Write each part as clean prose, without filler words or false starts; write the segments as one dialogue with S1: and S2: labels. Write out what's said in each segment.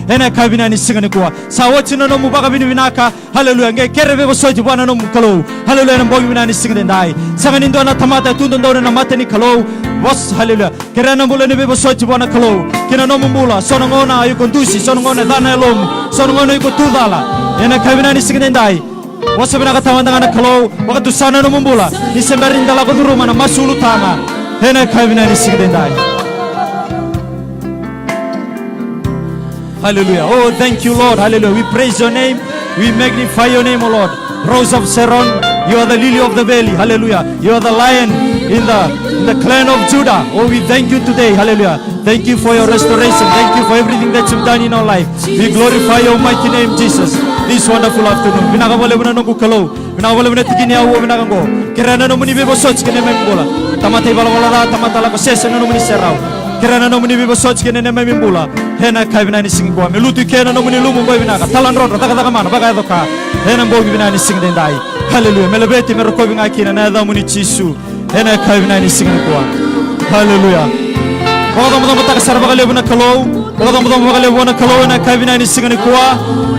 S1: ena kabina ni singani kwa sawochi no mu baga bini binaka haleluya nge kerebe bosoji bwana no mukalo haleluya mbogi bina ni singani ndai sangani ndo na tamata tundo ndo na mate ni kalo bos haleluya kerana mbula ni be bosoji bwana kalo kina no mbula sono ngona ayu kondusi sono ngona dana elom sono ngona iko tudala ena kabina ni singani ndai wasabina katamandanga kalo wakatu sana no mbula ni sembarinda la koduruma na masulu tanga ena kabina ni singani ndai. Hallelujah. Oh, thank you, Lord. Hallelujah. We praise your name. We magnify your name, O Lord. Rose of Sharon, you are the lily of the valley. Hallelujah. You are the lion in the clan of Judah. Oh, we thank you today. Hallelujah. Thank you for your restoration. Thank you for everything that you've done in our life. We glorify your mighty name, Jesus. This wonderful afternoon. Vinagabole vinanungu kalo. Vinagabole vinatikini awo vinagango. Kirana no muni bebo soch kene membula. Tamate balawala tamata la kosese no muni serao. Kirana no muni bebo soch kene membula. Hena kabina ni singi kwa melutu kena no muni lumu ngoi vinaka. Talan rodo taka mana baga doka. Hena mbogi bina ni singi dendai. Hallelujah. Melebeti merokobi ngakina na dha muni chisu. Hena kabina ni singi kwa. Hallelujah. Oga mudo mutaka sarbaga lebuna kalo. Oga mudo muga lebuna kalo na kabina ni singi kwa.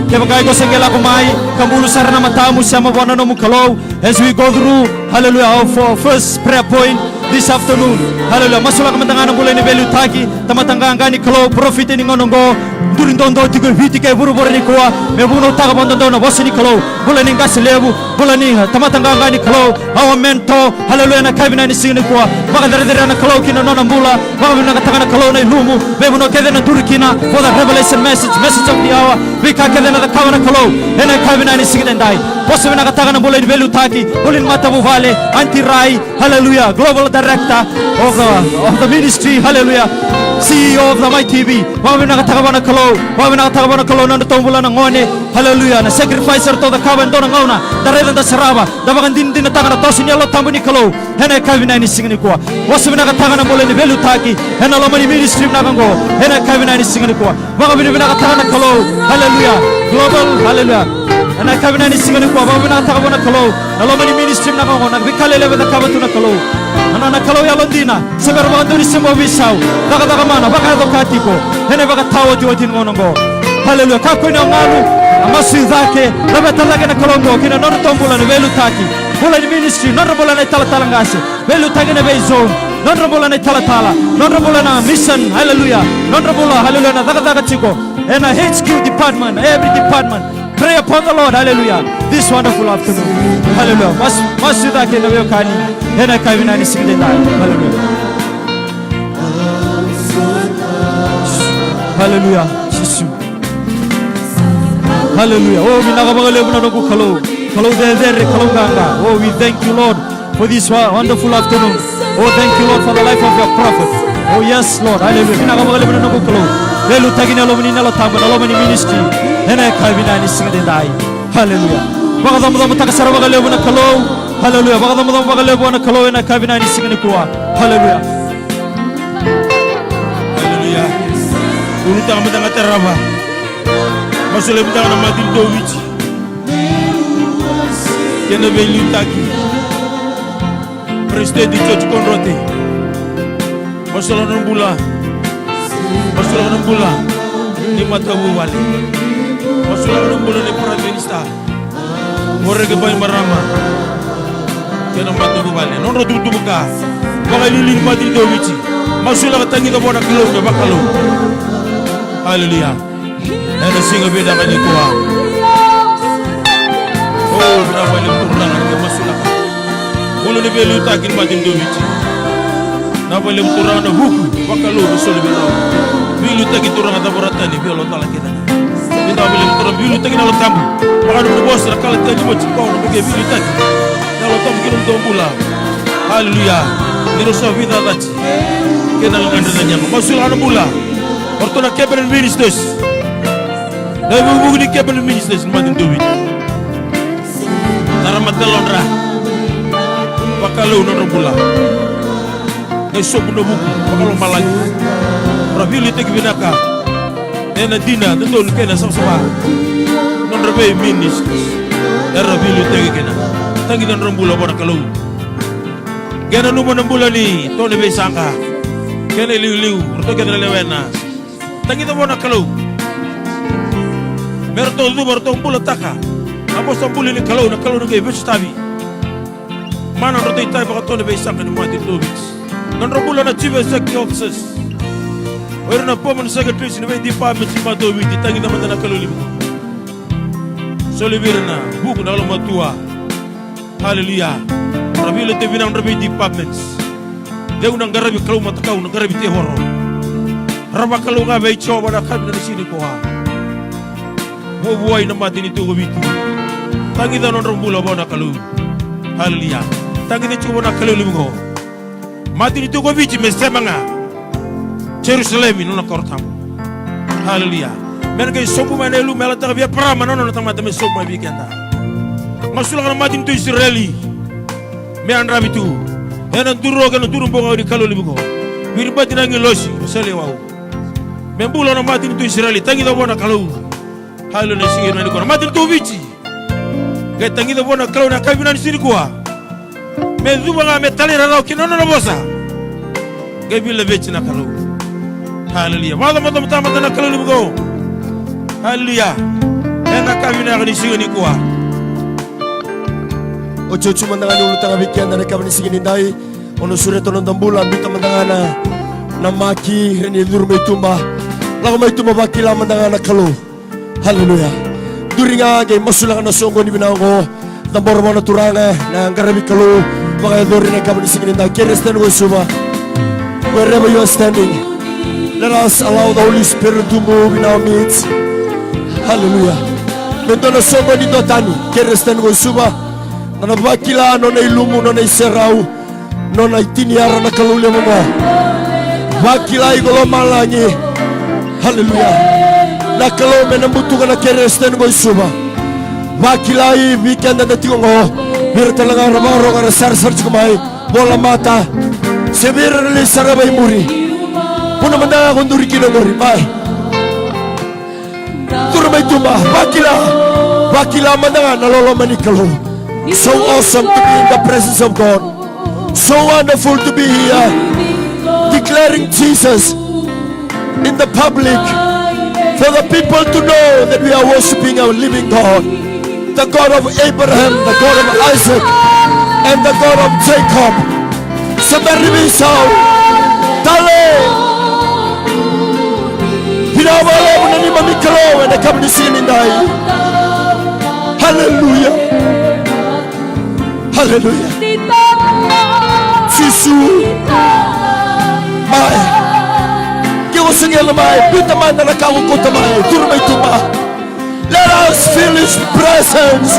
S1: Kebagai ko sengela kumai kambulu sarana matamu sama wana no mukalo. As we go through hallelujah our first prayer point this afternoon. Hallelujah. Masula kamatangana bule ni belu taki tamatanga ni kalo profit ni ngonongo durindondo tigo hitike buru ni kwa mebuno taka bondondo na bosi ni kalo bule ni ngasi lebu bule ni tamatanga ni kalo our mentor hallelujah na kabina ni singini kwa makadare na kalo kina nona mbula makabina katanga na kalo na ilumu mebuno kede na turkina for the revelation message of the hour vika kede na kawana kalo ena kabina ni singini ndai bosi na katanga na bule ni belu taki bule ni matabu vale anti rai hallelujah global director of the ministry hallelujah CEO of the My TV wamina katakabana kalo na tombula na ngone hallelujah na sacrificer to the covenant na ngona darela da saraba dabagan din na tanga na tosin yalo tambuni kalo hena kabina ni singani kwa wasubina katanga na mole ni belu taki hena lomani ministry na gango hena kabina ni singani kwa wabina bina katanga na kalo hallelujah global hallelujah hena kabina ni singani kwa wabina katakabana kalo na lomani ministry na gango na bikalele da kabatu na kalo ana kalo ya londina seber banduri sembo bisau daga mana baka dokatiko hene baka tawo jotin ngonongo hallelujah kako ina nganu amasi zake labata lage na kolongo kina non tombula ne velu taki bula ni ministry non bola na tala ngase velu taki na bezo non bola na tala non bola na mission hallelujah non bola hallelujah na daga chiko and a HQ department every department pray upon the Lord hallelujah this wonderful afternoon hallelujah mas zake na velu kani hena kabina ni singde na hallelujah hallelujah Jesus hallelujah oh minagabagale muna no kalo there kalo ganga oh we thank you Lord for this wonderful afternoon oh thank you Lord for the life of your prophet oh yes Lord hallelujah minagabagale muna no kalo lelu tagina lo muni nalo tamba lo muni ministry hena kabina ni singde dai hallelujah bagadamu takasara bagale muna kalo hallelujah bagadamu bagale muna kalo hena kabina ni singde kwa hallelujah
S2: Uruta amatanga teraba masole mutanga na madil dowichi kena beli taki preste di church konrote masole nambula ni matabu wale masole nambula ni prime minister morege bay marama kena matabu wale non ro dudu buka baka lili madil dowichi masole tangi ka bona kilo ke bakalo hallelujah and sing a bit of an equal oh bravo le turna ke masula bulu ni belu takin badim do witi na bale turna na huku bakalo solo belo bilu takin turna da borata ni belo tala keda ni da bale turna bilu takin na tambu baka do boss ra kala takin mo ci ko no ke bilu takin na lo tam kirum do bula hallelujah ni ro so vida dati kena nganda na nyama masula na bula Ortona kebel ministers. Nabi bugu ni kebel ministers madin dowit. Tara matalonra. Bakalo no bula. Ngai sobu no bugu bakalo malagi. Rabili tegi binaka. Nena dina tol kena sama. Non rabe ministers. Rabili tegi kena. Tangi dan rombula bona kalau. Gena no bona bula ni tone be sanga. Kena liu orto kena lewena. Tangi to bona kalau Merto du merto pula taka. Apos tampuli ni kalau na kay vestavi. Mana rote itai bakatone be sak ni Martin Dovich. Non robula na chief executive officers. Ora na pomo na secretary ni be department ni Dovich tangi na mandana kalau limu. Solibirna buku na lama tua. Hallelujah. Rabile te vinam rabi departments. Deu nang garabi kalau matakau nang garabi te horo. Raba kalau nga be choba na kabina ni sini ko ha. Mo buai na mati ni tugo bitu. Tangi da non rombula bona kalau. Hallelujah. Tangi de chuba na kalau limu. Mati ni tugo bitu mesema nga. Jerusalem no na kortam. Hallelujah. Men kay sobu manelu mela ta via prama no no tamata me sobu bigenda. Masula kana mati ni Israeli. Me andra bitu. Ena duro kana duro bonga di kalau limu. Birbati na ngi losi sele wau. Membulo na mati ni Israeli tangi da bona kalau. Hallelujah singir na ko mati ni bichi. Kay tangi da bona kalau na kabina ni sini kwa. Me zuba nga me talera raw ki no no bosa. Kay bi le vechi na kalau. Hallelujah. Wala mo tamata na kalau limu. Hallelujah. Ena kabina ni sini kwa.
S3: Ocho mandangani ulutanga weekend na kabini sigini dai ono sure tono dambula bita mandangana na maki reni durme tumba lago mai tumba bakila mandangana kalau. Hallelujah. Duringa ge masula na songo ni binango dambor mana turanga na ngarabi kalau baka dorina kabini sigini dai keresten go suba. Wherever you are standing, let us allow the Holy Spirit to move in our midst. Hallelujah. Mendona songo ni dotani keresten go suba. Nana bakila nona ilumu nona iserau nona itiniara na kalule mama bakila igolo malangi. Hallelujah. Na kalau menambutuka na keresten go isuba bakila i weekend na tingo bir talaga ramaro ka sar kumai bola mata sebir ni sarabai muri puna manda konduri kino muri mai turmai tumba bakila manda na lolo manikalo. So awesome to be in the presence of God. So wonderful to be here declaring Jesus in the public for the people to know that we are worshiping our living God, the God of Abraham, the God of Isaac, and the God of Jacob. Sabaribisao Tale Pinawala unani mamikalo and the company singing dai. Hallelujah. Hallelujah. Sisu mai kiwa singela mai pita manda na kawo kota mai turmai tuma. Let us feel His presence.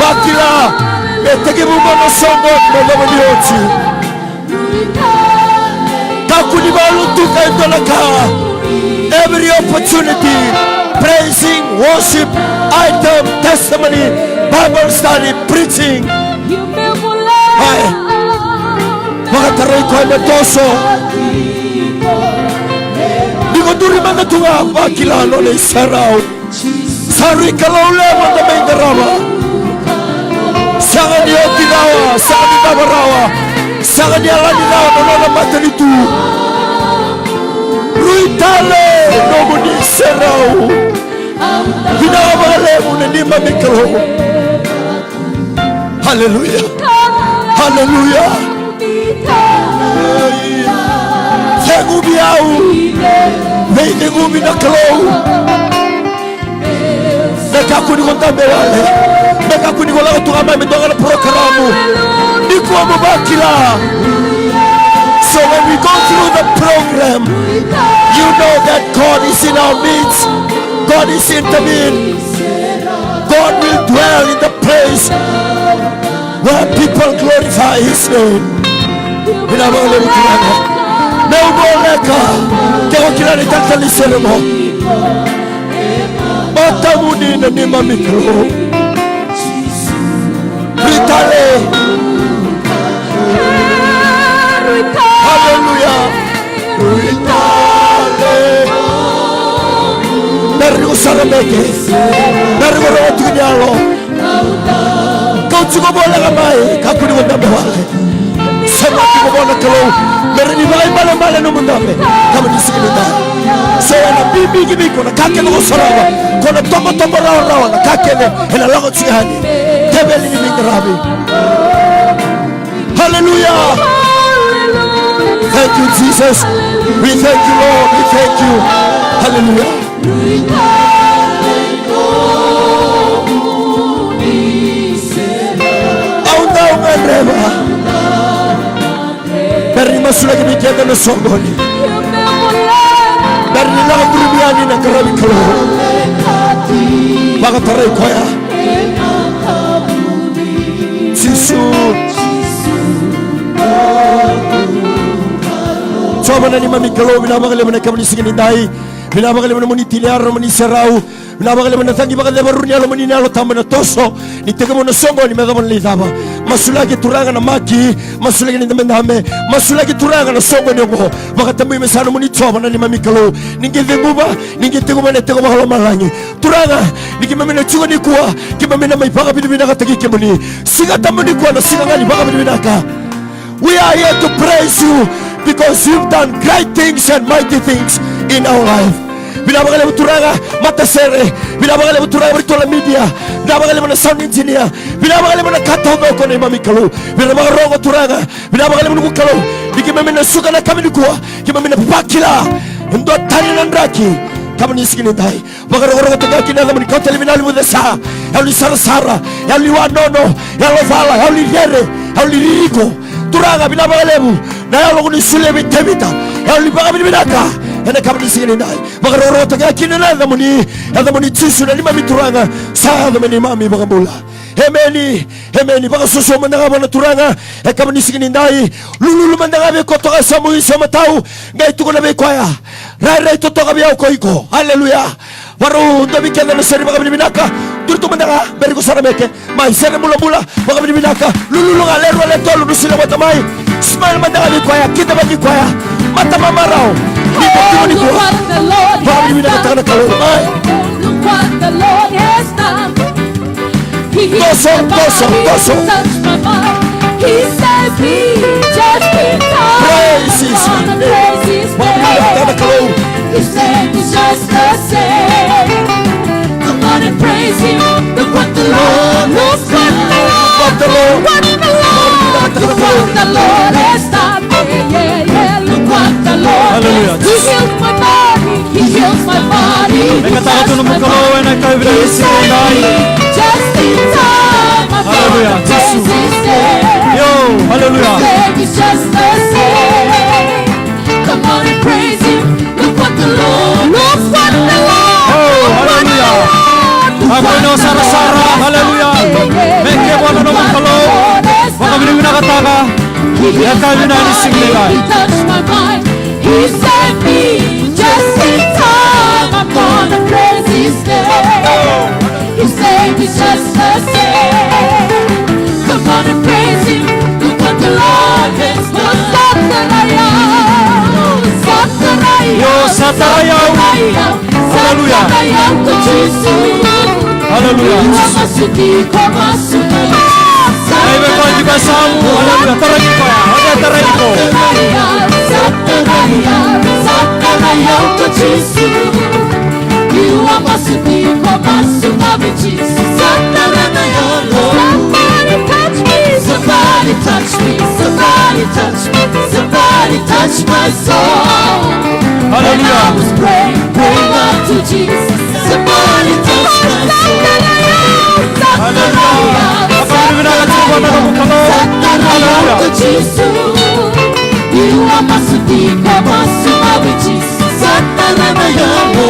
S3: Bakila eteke bumono songo mwana miochi takuni balu tuka indolaka. Every opportunity, praising, worship, item, testimony, Bible study, preaching. Hai, makataray ko ay matoso. Di ko duri mga tunga, bakilano na isaraw. Sari kalaule mo na may garawa. Sanga niya tinawa, sanga niya tabarawa. Sanga niya laninawa, nananamata nito. Ruitale nomu ni serau binawale unanima mikro. Hallelujah. Hallelujah. Tengu biau tengu binaklo nakakuni kontambe wale nakakuni kola kutukama medonga na programu ikuwa mabakila. So when we go through the program, you know that God is in our midst. God is intervened. God will dwell in the place where people glorify His name. Neuboleka keo kilani tatali seremo matamuni na nima mikro ritale. Hallelujah. Ritale Narigo sarameke Narigo rotu kinyalo Kau cukup boleh kamai Kakuni wandambe wale Sama cukup boleh kalau Merini balai balai balai numundambe Kamu disikini tak So na bibi gibi ko na kake no sarawa. Ko na tomo rawa na kake ne ina lago tsigani. Tebeli ni mingrabi. Hallelujah. Thank you, Jesus. We thank you, Lord. We thank you. Hallelujah. Dari masuk lagi bikin dan sogoni. Dari lagu berubiani nak kerabi keluar. Maka terai koya. Sisu. Coba nani mami keluar bila makan lemana kami disini dai. Bila makan lemana muni tiliar muni serau. Bila makan lemana tangi makan lebarunya lemani nalo tambah toso. Ni tega mana sogoni medaman lidaba. Masulagi turanga na maki, masulagi ni ndamendame, masulagi turanga na songo nyongo. Wakatambi mesano muni choba na ni mamikalo. Ningi venguba, ningi teguma ne teguma halo malangi. Turanga, ningi mamina chuga ni kuwa, kimamina maipaka bidubina katagi kimuni. Singa tamuni kuwa na singa ngani baka bidubina ka. We are here to praise you because you've done great things and mighty things in our life. Bila bagale turanga mata sere, bila bagale turanga bertola media, bila bagale mana sound engineer, bila bagale mana kata ko na mami kalu, bila bagale rogo turanga, bila bagale mana kalu, diki mami na suka na kami dikuwa, ki mami na pakila, ndo tani nandraki, kami ni sikini dai, bagale rogo tanga kina na mani kau televinali mo desa, yauli sara, yauli wanono, yauli vala, yauli yere, yauli riko, turanga bila bagale mu, na yauli kuni sule bitemita, yauli bagale binaka. Ena kami disini nai, magaroro tanga kini na muni tisu na lima mituranga sa mani mami bagambula. Hemeni baga susu mandanga bana turanga, kami disini nai, lulu mandanga be kotoka samu sama tau, ngai tu kona be koya, rai to toka be koiko, haleluya. Baru ndabi kena na seri baga binaka, turtu mandanga beriko sarameke, mai seri mula baga binaka, lulu ngaleru ale tolu nusila matamai, smile mandanga be koya, kita bagi koya, mata mamarao.
S4: Look what the Lord has done. Look what the Lord has done. He healed my body, touched my mind. He saved me just in time.
S3: Praise His
S4: name. He saved me just the same. Come on and praise Him. Look what the Lord has done. Look what the Lord has done. Yeah. Look what the Lord has done. He healed my body. He heals my body. He touched my mind. He saved me just in time. I'm gonna praise His name.
S1: Hallelujah.
S4: His name is just the same. Come on and praise Him. Look what the Lord. Look what the Lord.
S1: Hallelujah. Ako'y sara-sara. Hallelujah. Meke wala naman kalo. Baka binibina kataka. Yakay na nising nila.
S4: He touched my mind. He saved me just in time. I'm gonna praise His name. His name is just the same. Come on and praise Him. Look what the Lord has done.
S1: Sataraya. Hallelujah. Hallelujah. Amen. Kau juga samu. Hallelujah. Tarayiko. Ada tarayiko.
S4: Somebody touch me. Somebody touch me. Somebody touch my soul.
S1: Hallelujah.
S4: When I was praying up to Jesus. Somebody touch my soul.
S1: Hallelujah. Apa yang kita lakukan dalam kalau Hallelujah.
S4: You are my sweet, my Jesus. Satanana yangu.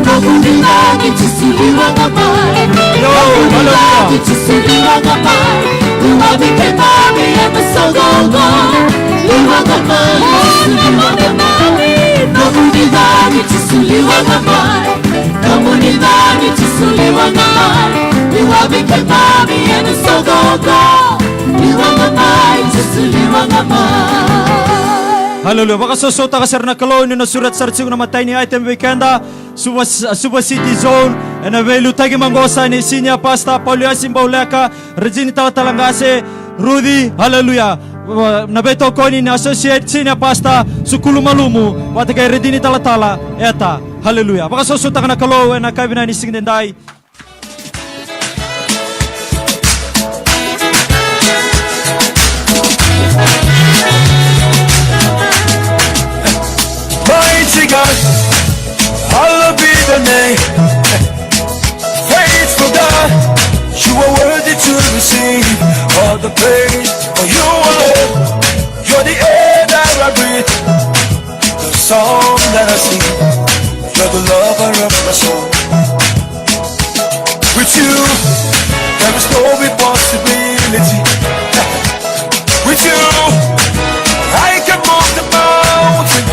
S4: Namunibagi chisuliwa ngamai. Namunibagi chisuliwa ngamai. Luwabike mami emesogogo. Luwa ngamai chisuliwa ngamai. Namunibagi chisuliwa ngamai. Namunibagi chisuliwa ngamai. Luwabike mami emesogogo. Luwa ngamai chisuliwa ngamai.
S1: Hallelujah. Baka sosota ka sir na kalau ni nasurat sartsing na matay ni item weekenda Suba City Zone na velu tagi mangosa ni sinya pasta Pauliasim Bauleka Regina Talangase Rudy. Hallelujah. nabeto ko ni associate senior pastor sukulu malumu wate kay redini talatala eta hallelujah baka sosuta kana kalo na kabina ni singdendai
S3: Mighty God, hallowed be the name. Faithful God, you are worthy to receive all the praise. For you alone, you're the air that I breathe, the song that I sing. You're the lover of my soul. With you, there is no impossibility. With you, I can move the mountain.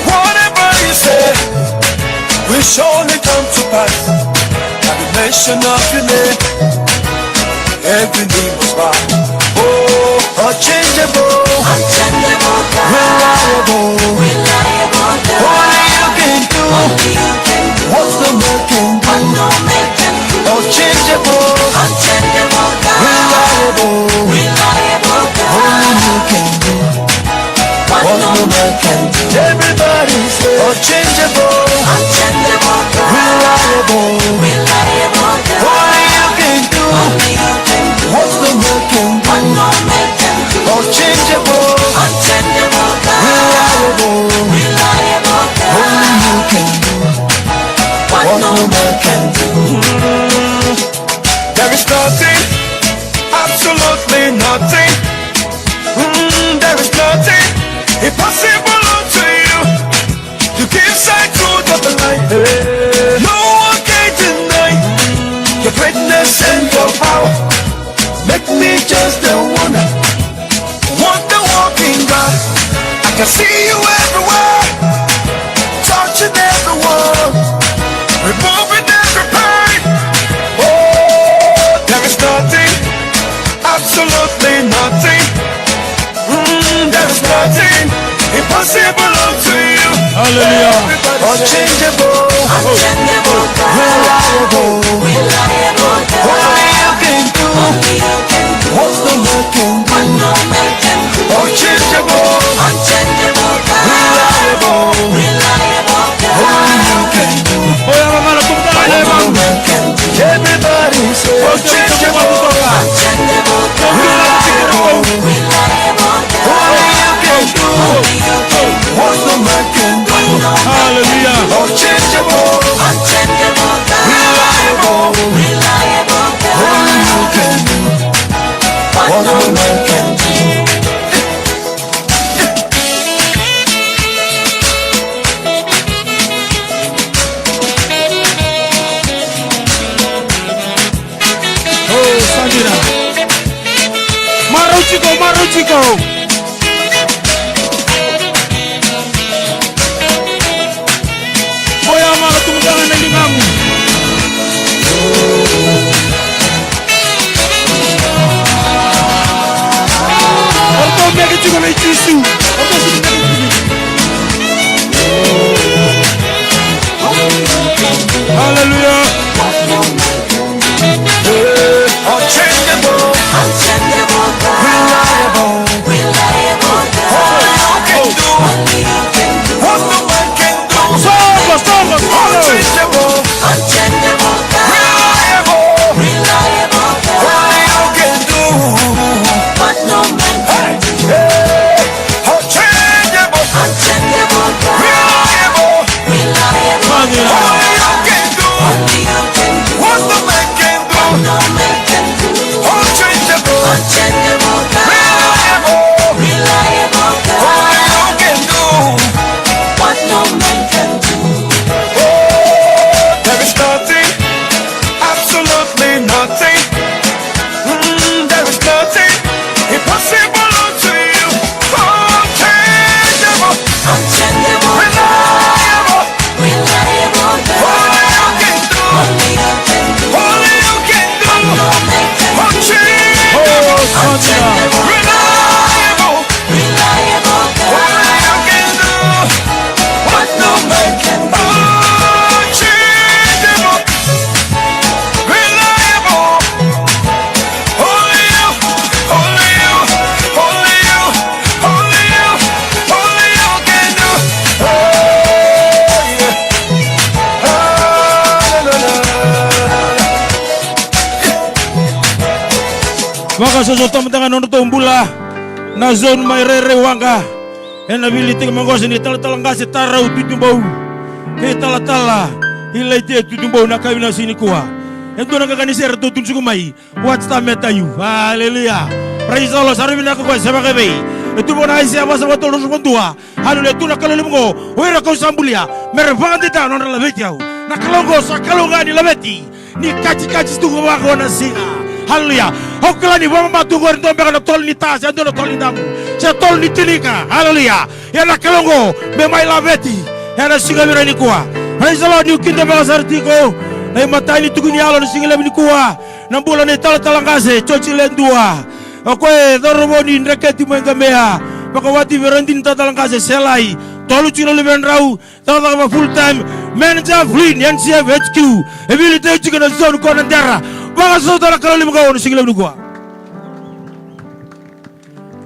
S3: Whatever you say will surely come to pass. At the mention of your name, every knee must bow. Oh, unchangeable, reliable, only you can do what no man can do. Unchangeable, reliable, only you can do what no man can do. Everybody say unchangeable, reliable, only you can do what no man can do. Unchangeable, reliable, only you can do what no man can do. There is nothing, absolutely nothing. There is nothing impossible unto you. You give sight through the light. No one can deny your greatness and your power. Make me just a wonder walking God. I can see you everywhere, touching everyone, removing every pain. Oh, there is nothing, absolutely nothing. There is nothing impossible unto you.
S2: Hallelujah.
S3: Unchangeable, reliable, only you can do what no man can do. Unchangeable, reliable, only you can do
S2: Oya mama na kumta
S3: what
S2: ale
S3: no
S2: bang.
S3: man can do. Everybody say unchangeable, reliable, only you can do what no man can do.
S2: Hallelujah.
S3: Unchangeable, reliable, only you can do what no man can do.
S2: Oh, Sandira. Maruchiko. Oya mama tumutana na lingamu. Orto mege chiko na ichisu. Orto sini mege chiko. Hallelujah.
S3: Unchangeable, reliable,
S2: Bakasoso tamatanga nono tombula. Na zone mairere wanga. Ena biliti mangosi ni tala ngase tarau tutumbau. Ke tala ilaite tutumbau na kawina sini kuwa. Ento na kanisera tutun sukumai. What's the matter you? Hallelujah. Praise the Lord. Saribina ko sa bakebe. Ito mo na siya basa wato no sumundua. Hallelujah. Tu na kalalimungo. Oira ko sambulia. Merevangati ta no labeti au. Na kalongo sa kalonga ni labeti. Ni kachi tu wako na singa. Hallelujah. Hokla ni wama matungo ndo mbeka na tol ni ta. Sa ndo na tol ni damu. Sa tol ni tinika. Hallelujah. Ya na kalongo. Me mai labeti. Ya na singa mira ni kuwa. Praise the Lord. Ni ukinde baka sartiko. Na matai ni tuguni alo ni singa ni kuwa. Na mbula ni tala ngase. Chochi lendua. Okoe doroboni ndreketi mwengamea. Baka wati verandin tala ngase selai. Tolu chino livendrau. Tala kama full time. Manager Flynn, NCF HQ. Ability chicken and zone corner.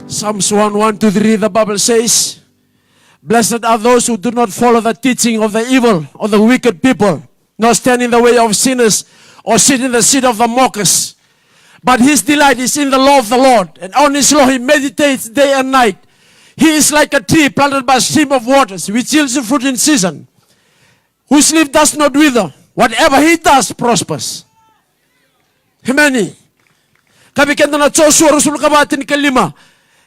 S5: Psalms 1, 2, 3, the Bible says, blessed are those who do not follow the teaching of the evil or the wicked people, nor stand in the way of sinners, or sit in the seat of the mockers. But his delight is in the law of the Lord, and on his law he meditates day and night. He is like a tree planted by a stream of waters, which yields fruit in season, whose leaf does not wither. Whatever he does prospers. Himeni. Kabi kenda na Joshua rusul kabatin kelima.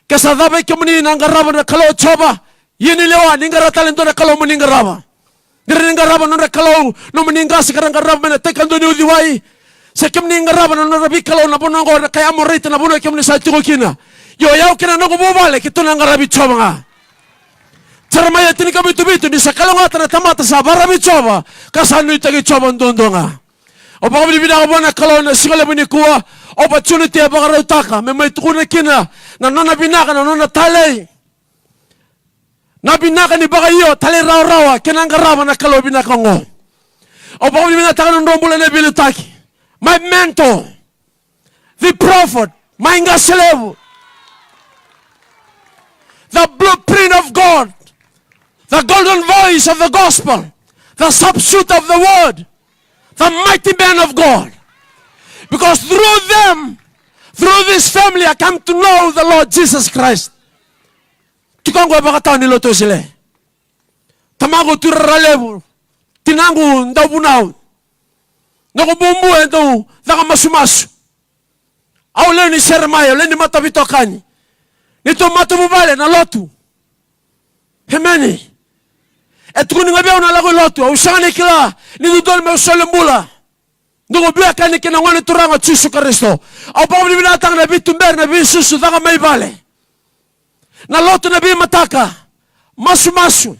S5: Kasadaba kemuni nangaraba na kalau coba. Yini lewa ningara talento na kalau meningaraba. Ngira ningaraba na kalau no meningga sekarang garaba na tekando ni udiwai. Sekem ningaraba na rabi kalau na bonongo na kaya morita na bono kemuni sa tukokina. Yo yao kina no kububale kito nangarabi coba nga. Cermaya tini kami tubitu ni sakalo nga tana tamata sa barabi coba. Kasano itagi coba ndondo nga. Opa kami bina bona kalau na singale bini kuwa opportunity abakara utaka memai tukuna kina na nona binaka na nona tale na binaka ni baka iyo tale rawa kina ngarama na kalau binaka ngo opa kami bina taka ndombula na bili taki my mentor the prophet my ngaselevu the blueprint of God, the golden voice of the gospel, the substitute of the word, the mighty man of God. Because through them, through this family, I come to know the Lord Jesus Christ. Tukangu abakata ni loto sile. Tamago turalevu. Tinangu ndabunau. Nakubumbu endo daga masumasu. Au leo ni Jeremiah, leo ni matavitokani. Nito matumubale na lotu. Hemeni. Etukuni ngabia unalago lotu. Usani kila nidudol me usole mbula. Ndugu bia kani kina ngone turanga Yesu Kristo. Au pabli binatang na bitu mber na bisusu daga may bale. Na lotu na bi mataka. Masu.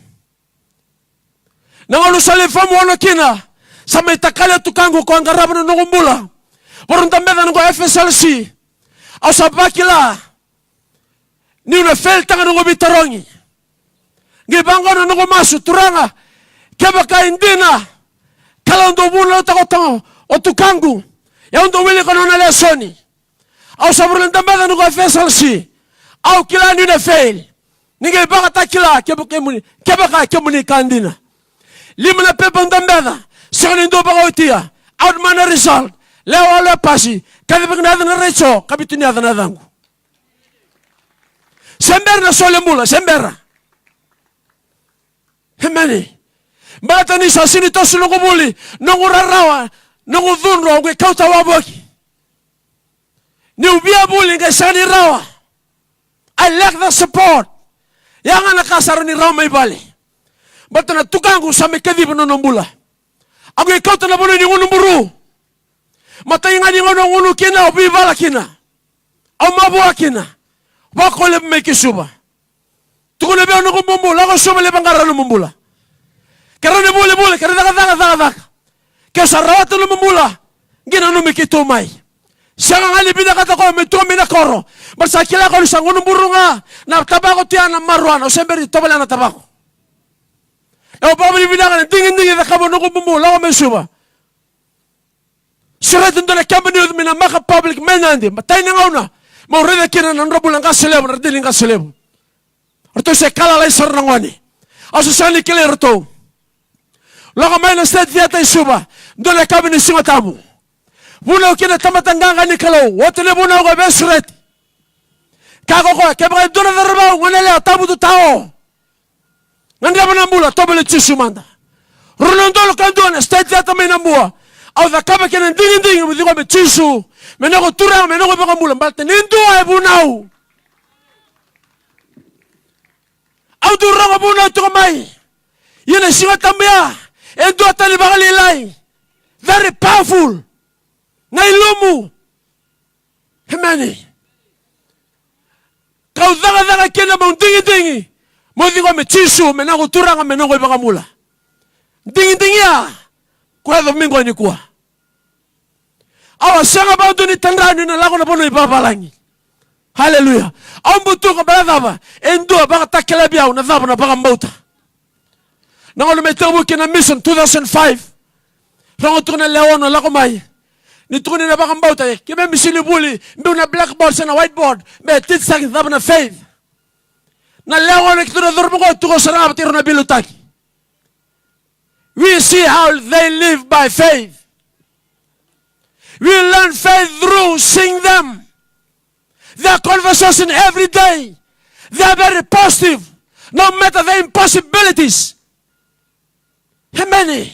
S5: Na ngolu sale famu ono kina. Sa may takale tukangu ko angaraba na ngumbula. Porunta mbeda ngo FSLC. Au sa bakila. Ni una felta nga ngo bitarongi. Ngibango na ngo masu turanga. Keba ka indina. Kala ndo buna takotango. O tukangu. Ya ndo wili kono na lesoni. Au sabrul ndambada ngo FSLC. Au kila ni na fail. Ninge baka takila keba ka kemuni kandina. Limna pepa ndambada. Sani ndo baka utia. Out mana result. Leo le pasi. Kabi baka na recho. Kabi tunia na dangu. Sembera na sole mula. Sembera. Hemeni. Mbata ni sasini tosu nungu muli. Nungu rarawa. Nungu dhunro. Nge kauta waboki. Ni ubia muli. Nge sani rawa. I lack the support. Yang anak kasar ni rawa maibali. Mbata na tukangu sami kadhibu nunumbula. Ako ikauta na muli ni ngunumburu. Mata inga ni ngunu kina. Ubi bala kina. Au mabuwa kina. Wako le meki suba. Tukune bea nuku mumbula. Ako suba le bangara mumbula. Karane bule. Karane daga. Kesa rawatu mumbula. Gina numiki tumai. Sanga ngali bida kata ko metu mina koro. Basa kila ko sangu numburunga. Na tabako tiana maruana. Usemberi tobala na tabako. Na babali bida kana dingin da kabo nuku mumbula. Ako mesuba. Surat ndona company with mina maka public menandi. Matai ngauna. Maureda kina nanrobula ngaselebu. Nardili ngaselebu. Orto se kala lai sarnangwani. Aso sani kile roto. Loka maina state theater isuba. Ndole kabini singatamu. Buna kina tamatanganga ni kalau. Wotele buna ko besret. Kako ko ke ba dona darba ngonele tabu tu tao. Ngandra manambula tobele chisumanda. Ronondolo kandona state data menambua. Au da kaba kena ding mu digo be chisu. Menoko tura menoko bakambula mbalte nindu ai bunau. Au duranga bunau to mai. Yene singa tambia. Endo atali bagali lai. Very powerful. Nailumu. Hemani. Kau daga kena bang dingi. Mo digo me chisu menoko turanga menoko bakambula. Dingi ya. Kwa domingo ni kwa. Awa sanga ba duni tandrani na lago na bono ibabalangi. Hallelujah. Ambutu ka baladaba. Endo ba takela biao na daba na baga mbauta. Nango me tabu kina mission 2005. Rango tukuna leono lago mai. Ni tukuni na baga mbauta. Kime misili buli. Mbi na blackboard sana whiteboard. Me titsaki daba na faith. Na leono kituna dhurmuko tuko saranga batiro na bilutaki. We see how they live by faith. We learn faith through seeing them. Their conversation every day. They are very positive. No matter the impossibilities. How many?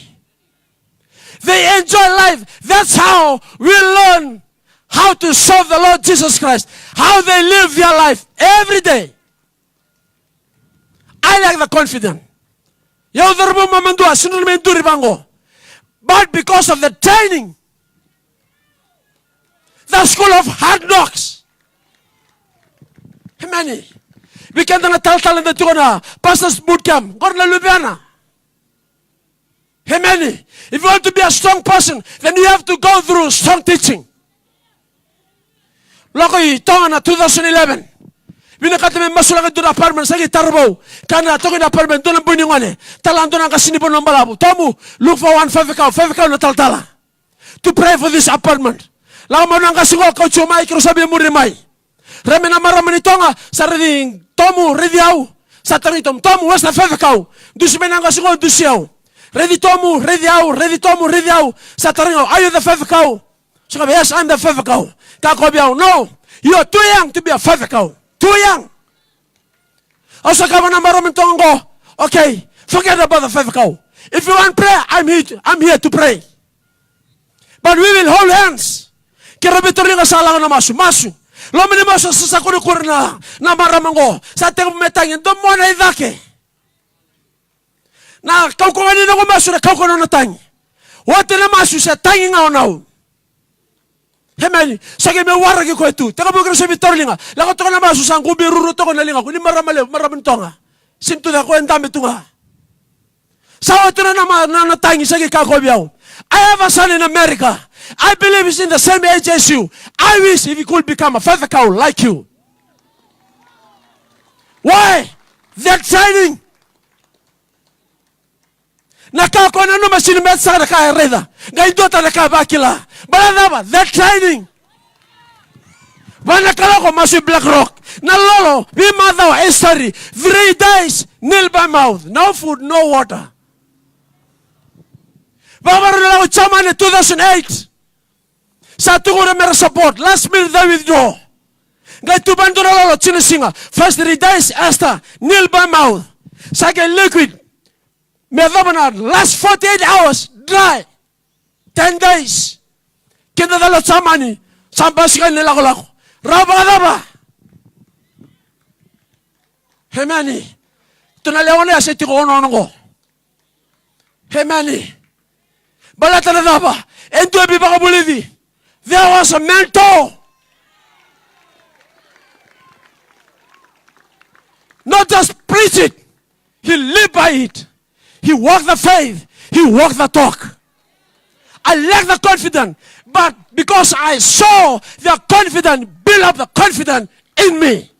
S5: They enjoy life. That's how we learn how to serve the Lord Jesus Christ. How they live their life every day. I like the confident. But because of the training, the school of hard knocks. Many. We can't tell in the Tuna, Pastor's Boot Camp, Gorna Ljubljana. Many. If you want to be a strong person, then you have to go through strong teaching. Loko Tonga 2011. Binakata me masula ka doon apartment sa Gitarbo. Kana to na apartment doon ang buningone. Talang doon ang kasinipon ng malabo. Tomu, look for 5 cow na taltala. To pray for this apartment. Lang mo nang kasingo ko chumay kiro sabi mo rimay. Reme na maramani tonga sa reding tomu rediaw. Sa taritom tomu was na 5 cow. Dusi me nang kasingo dusiaw. Ready tomu rediaw. Sa taringo are you the 5 cow? So yes, I'm the 5 cow. Kakobiaw, no. You are too young to be a 5 cow. Too young. Also, come on, go. Okay, forget about the 5 cow. If you want prayer, I'm here to pray. But we will hold hands. Kirabitori nga salang na masu. Lomini masu sa sakuri na maramango. Sa teng metangin do mo na idake. Na kau ko ngani na masu na kau ko na tangi. Wate na masu sa tangi nga onaw. Hemani, sage me waragi ko itu. Taka bugro sa bitorlinga. Lako to na masu sang kubi ruruto ko na linga ko ni maramin tonga. Sinto na ko endame tunga. Sa wate na tangi sage kakobiaw. I have a son in America. I believe he's in the same age as you. I wish if he could become a 5 cow like you. Why? They're training. Nakako na numa sinimet sa nakaya reda. Ngayon dota nakabakila. Baladaba, they're training. Banakala ko masu Black Rock. Nalolo, we mother history. 3 days, nil by mouth. No food, no water. Babaru na ako chairman in 2008. Sa tungura mera support. Last minute they withdraw. Ngayon tubando na lolo, chinasinga. First 3 days, Esther, nil by mouth. Second liquid. Last 48 hours, dry. 10 days. Kita dalo chamani. Sampasikan nila ko lako. Raba. Hemani. Tunalewa na sa tiko ono ko. Hemani. Balata na daba. Ento ebi baka bulivi. There was a mentor. Not just preach it. He lived by it. He walked the faith. He walked the talk. I lack the confidence. But because I saw the confidence, build up the confidence in me.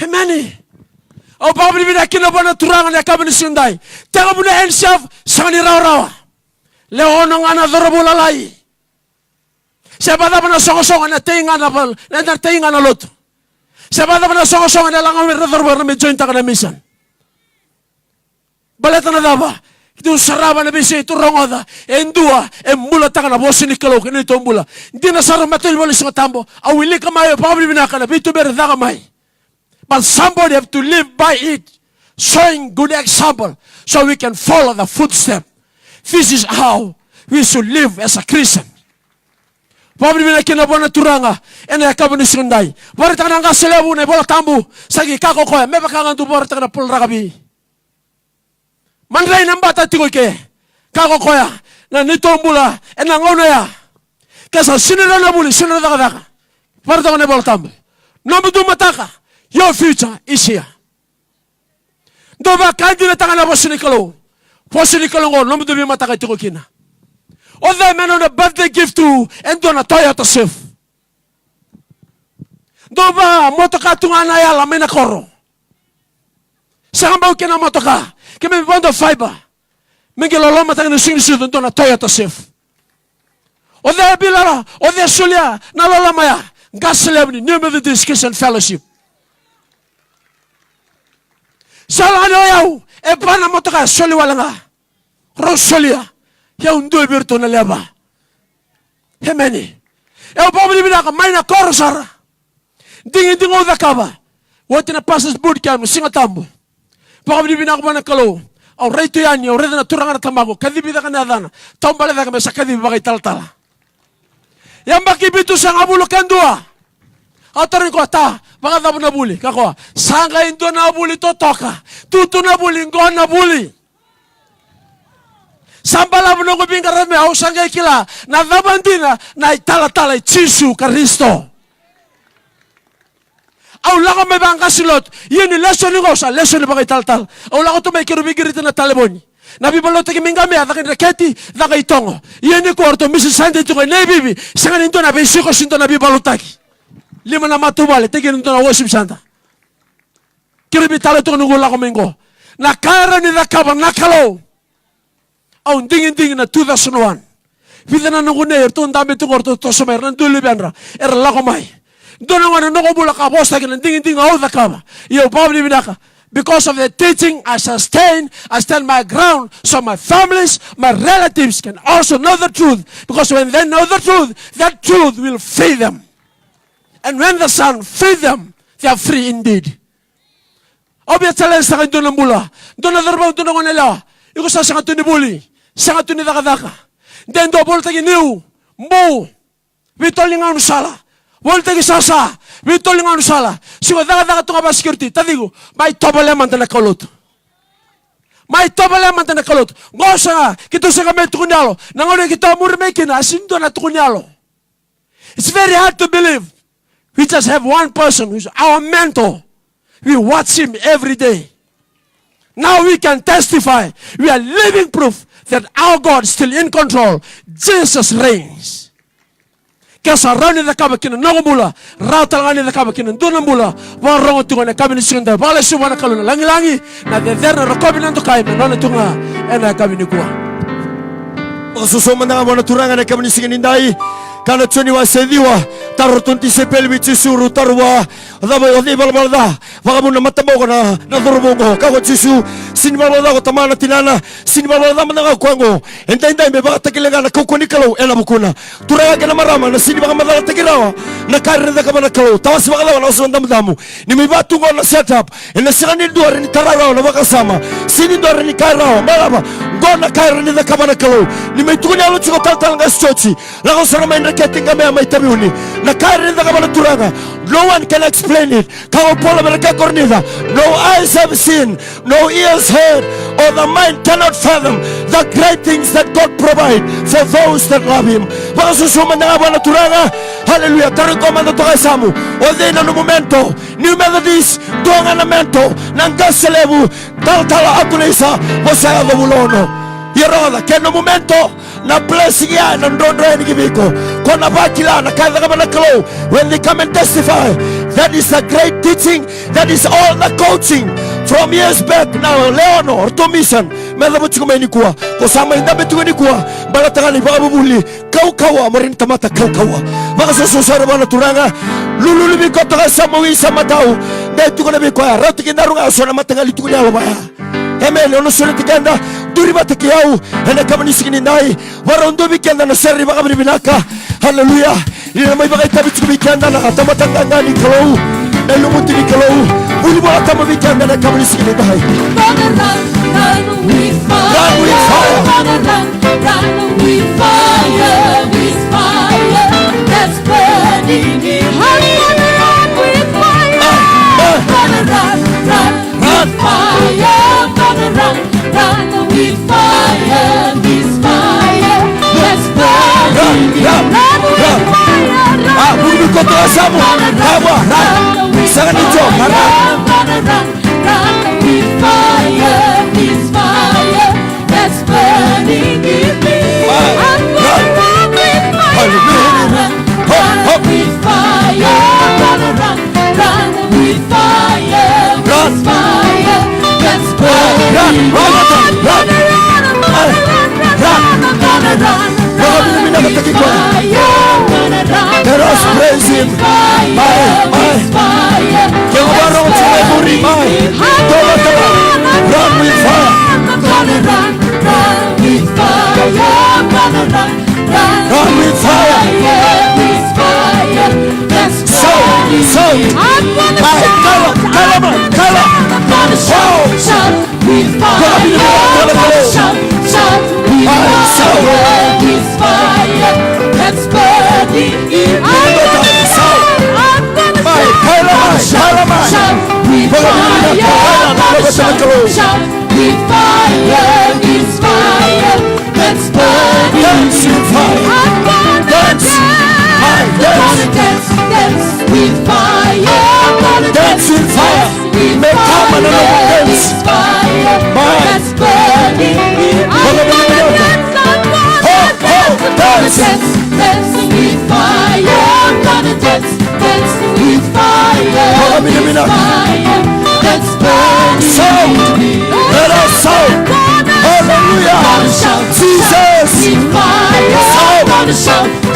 S5: Amen. O Bible bina kinabana turangan ya kabini sindai. Teka buna ensaf sani rawa. Leonong ana dorobulalai. Sebada bana songo-songo na tinga na lot. Sebada bana songo-songo na langaw mi dorobulalai mi join taka na mission. Baleta na daba. Tu saraba na bisi tu rongoda endua embula taka na bosi ni kalau kini tu embula hindi na sarang matul boli sa tambo awili kamayo pabli binaka na bitu berdaga mai. But somebody have to live by it, showing good example so we can follow the footstep. This is how we should live as a Christian. Pabli binaka na bona turanga ena yakabuni sundai bora taka na ngaselebu na bola tambu sagi kako koya meba kangan tu bora taka na pul ragabi. Mandrai nambata tigo ke kako koya na nitombula ena ngono ya kasa sinira na buli sinira daga parda ne bol tambe nomdu mataka your future is here do ba kandi na tanga na bosini kalo ngo nomdu bi mataka tigo kina o the man on a birthday gift to endo na Toyota Swift do ba motoka tungana ya la mena koro samba ukena motoka kami bondo fiber mengelo matang na singsu don na Toyota Swift o the bilara o the sulia na lola maya gaslebni new Methodist Christian Fellowship salano yau e bana motoka soli walanga rosolia ya undo berto na leba hemeni e o pobli binaka maina korosara dingo da kaba wotina passes boot camp singa tambo Pagabili binako mana kalau au reito yani au reda na turanga na tamago kadibi da kana dana tombale da kama sakadibi bagay taltala yamba kibitu sang abulo kandua atari ko ta baga da na buli kako sanga indo na buli totoka tutu na buli ngo na buli sambala buno ko bingara me au sanga kila na dabandina na tala Jesu Kristo au lago me banga silot yeni lesson ngosa lesson bagay tal au lago to may kirubigirita na taleboni nabi balote ki mingame adakin raketi daga itongo yeni ko orto misi sande to ne bibi sanga into na besiko sinto nabi balotaki lima na matubale tegin into na worship santa kirubi talo to ngo lago mengo na kara ni nakaba nakalo au dingin na 2001 bidana ngo ne erto ndambe to orto to somer nan dulu benra lago mai Don't want to know about the boss again and ding all the cover. You probably because of the teaching I stand my ground so my families, my relatives can also know the truth. Because when they know the truth, that truth will free them. And when the Son frees them, they are free indeed. Obiatala sa kan doon mula. Doon na darbaw doon ko nila. Iko sa sangat ni buli, sangat ni daka. Then do bol tagi new, mo. Bitoling ang sala. Volte ki sasa, bitoling ang sala. Sigo daga tunga ba security. Tadigo, may tobale man na kolot. May tobale man na kolot. Ngosa kito sa kami tukunyalo. Nangono kito murmekin asindo na tukunyalo. It's very hard to believe. We just have one person who's our mentor. We watch him every day. Now we can testify. We are living proof that our God is still in control. Jesus reigns. Kasa rani da kaba kina nongo mula, rautal ngani da kaba kina duna mula, warongo tunga na kami nisinda, bala suwa na kaluna langi na derna rokobi nanto kai menona tunga ena kami nikua.
S3: Susoma na mwana turanga na kami nisinda kana choni wa sediwa tarotunti sepelbi chisuru tarwa daba odi balbalda vagabunda matamogo na dorobongo kago chisu sinbalbalda ko tamana tinana sinbalbalda manga kwango enda me baga takilega na kokoni kalo ela bukuna turanga kana marama na sinbaga madala takirawa na karreda kabana kalo tawasi baga na usonda mdamu ni mibatu ngo na setup ena sirani duare ni tarawa na baga sama sini duare ni karawa malaba ngona karreda da kabana kalo ni metunya lo chiko taltalanga chochi la ko sarama ketinga me ama itabiuni na kare ndaga bana turanga no one can explain it kawo pola mereka kornida no eyes have seen no ears heard or the mind cannot fathom the great things that God provide for those that love him baka susuma na bana turanga hallelujah taro komando to samu odena no momento new Methodist donga na mento nangaselebu tala akulisa bosaya do bulono yeroda che no momento na blessing ya na ndondo ni kibiko kona bakila na kaza kama na kalo when they come and testify that is a great teaching that is all the coaching from years back now Leono Ortomission meda buchiko meni kuwa kosama inda betu ni kuwa balatanga ni babuli kaukawa marin tamata kaukawa baka sosora bana turanga lulu biko to samowi samatau dai tukona biko ya ratu kindarunga sona matangali tukunya baya Amen. Ono sura tikanda duri mataki yau ene kama nisikini nai warondo bikianda na seri baka binaka haleluya ina mai baka tabitu bikianda na tamatanga ngani kalau na lumuti ni kalau uli baka tama bikianda na kama nisikini nai
S4: Run with fire,
S3: Run with fire.
S4: run with fire, with fire that's burning in me. Run with fire, run with fire, run with fire, this fire that's burning in me. Run with fire,
S3: bumi kotoa samu hawa sangat hijau
S4: run with fire, this fire that's burning in me. I'm gonna run with fire, run with fire, run with fire, this fire that's burning in me. I'm gonna run with fire,
S3: Let us praise him. Run with fire. Run with fire.
S4: That's burning in
S3: Let us shout. Hallelujah. Jesus.
S4: Fire, shout.